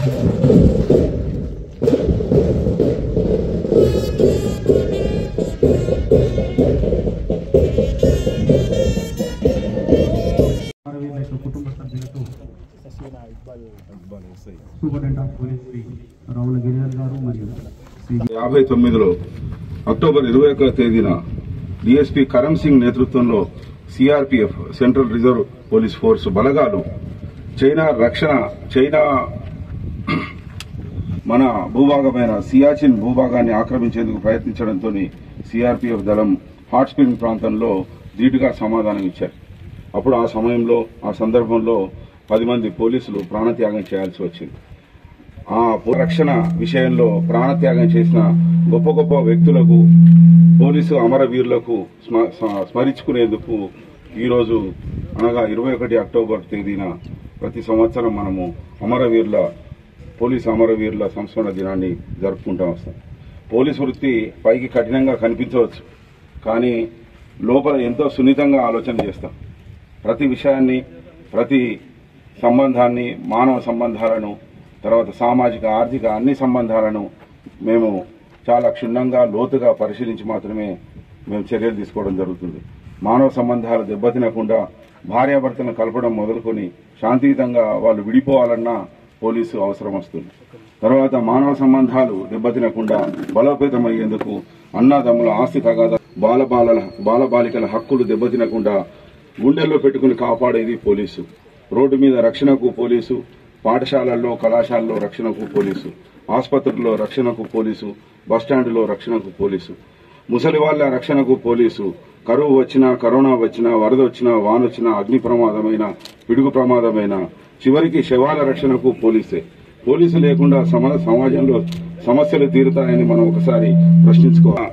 కుటుంబ సభ్యులతో superintendent of police Shri Ravula Giridhar garu మరియు 59లో అక్టోబర్ 21వ తేదీన డిఎస్పీ కరణ్ సింగ్ నేతృత్వంలో CRPF central reserve police force బలగాలు చైనా మన భూభాగమైన సియాచిన్ భూభాగాన్ని ఆక్రమించేందుకు ప్రయత్నించడంతో సిఆర్పీఎఫ్ దళం హాట్ స్ప్రింగ్ ప్రాంతంలో ధీటుగా సమాధానం ఇచ్చారు. అప్పుడు ఆ సందర్భంలో 10 మంది పోలీసులు ప్రాణత్యాగం చేయాల్సి వచ్చింది. ఆ రక్షణ విషయంలో ప్రాణత్యాగం చేసిన గొప్ప గొప్ప వ్యక్తులకు, పోలీసు అమరవీరులకు స్మరించుకునేందుకు ఈరోజు అనగా 21 అక్టోబర్ తేదీన ప్రతి సంవత్సరం మనము పోలీసు అమరవీరుల సంస్మరణ దినాన్ని జరుపుకుంటూ వస్తాం. పోలీసు వృత్తి పైకి కఠినంగా కనిపించవచ్చు, కానీ లోపల ఎంతో సున్నితంగా ఆలోచన చేస్తాం. ప్రతి విషయాన్ని, ప్రతి సంబంధాన్ని, మానవ సంబంధాలను, తర్వాత సామాజిక ఆర్థిక అన్ని సంబంధాలను మేము చాలా క్షుణ్ణంగా లోతుగా పరిశీలించి మాత్రమే మేము చర్యలు తీసుకోవడం జరుగుతుంది. మానవ సంబంధాలు దెబ్బతినకుండా భార్యాభర్తలను కలపడం మొదలుకొని శాంతియుతంగా వాళ్ళు విడిపోవాలన్నా పోలీసు అవసరం వస్తుంది. తర్వాత మానవ సంబంధాలు దెబ్బతినకుండా బలోపేతమయ్యేందుకు అన్నదమ్ముల ఆస్తి తగాదా, బాలబాలికల హక్కులు దెబ్బతినకుండా గుండెల్లో పెట్టుకుని కాపాడేది పోలీసు. రోడ్డు మీద రక్షణకు పోలీసు, పాఠశాలల్లో కళాశాలలో రక్షణకు పోలీసు, ఆసుపత్రుల్లో రక్షణకు పోలీసు, బస్టాండులో రక్షణకు పోలీసు, ముసలి వాళ్ల రక్షణకు పోలీసు, కరువు వచ్చినా, కరోనా వచ్చినా, వరద వచ్చినా, వానొచ్చినా, అగ్ని ప్రమాదమైన, పిడుగు ప్రమాదమైన, చివరికి శవాల రక్షణకు పోలీసే. పోలీసు లేకుండా సమాజంలో సమస్యలు తీరుతాయని మనం ఒకసారి ప్రశ్నించుకోవాలి.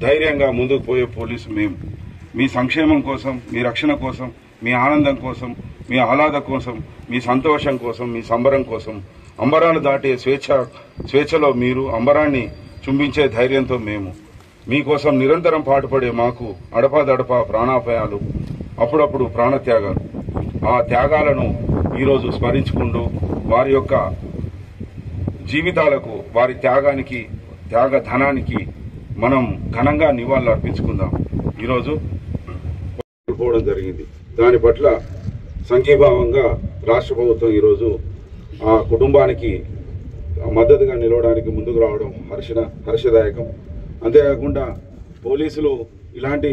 ధైర్యంగా ముందుకు పోయే పోలీసు మేము. మీ సంక్షేమం కోసం, మీ రక్షణ కోసం, మీ ఆనందం కోసం, మీ ఆహ్లాదం కోసం, మీ సంతోషం కోసం, మీ సంబరం కోసం, అంబరాలు దాటే స్వేచ్ఛలో మీరు, అంబరాన్ని చుంబించే ధైర్యంతో మేము. మీకోసం నిరంతరం పాటుపడే మాకు అడపాదడపా ప్రాణాపాయాలు, అప్పుడప్పుడు ప్రాణత్యాగాలు. ఆ త్యాగాలను ఈరోజు స్మరించుకుంటూ వారి యొక్క జీవితాలకు, వారి త్యాగధనానికి మనం ఘనంగా నివాళులు అర్పించుకుందాం. ఈరోజు పోవడం జరిగింది. దాని పట్ల సంఘీభావంగా రాష్ట్ర ప్రభుత్వం ఈరోజు ఆ కుటుంబానికి మద్దతుగా నిలవడానికి ముందుకు రావడం హర్షదాయకం. అంతేకాకుండా పోలీసులు ఇలాంటి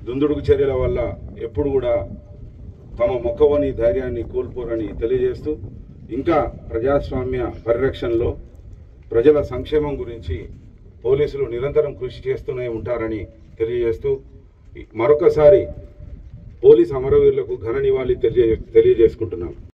దుందుడుకు చర్యల వల్ల ఎప్పుడు కూడా తమ మొక్కవని ధైర్యాన్ని కోల్పోరని తెలియజేస్తూ, ఇంకా ప్రజాస్వామ్య పరిరక్షణలో ప్రజల సంక్షేమం గురించి పోలీసులు నిరంతరం కృషి చేస్తూనే ఉంటారని తెలియజేస్తూ, మరొకసారి పోలీసు అమరవీరులకు ఘన నివాళి తెలియజేసుకుంటున్నాం.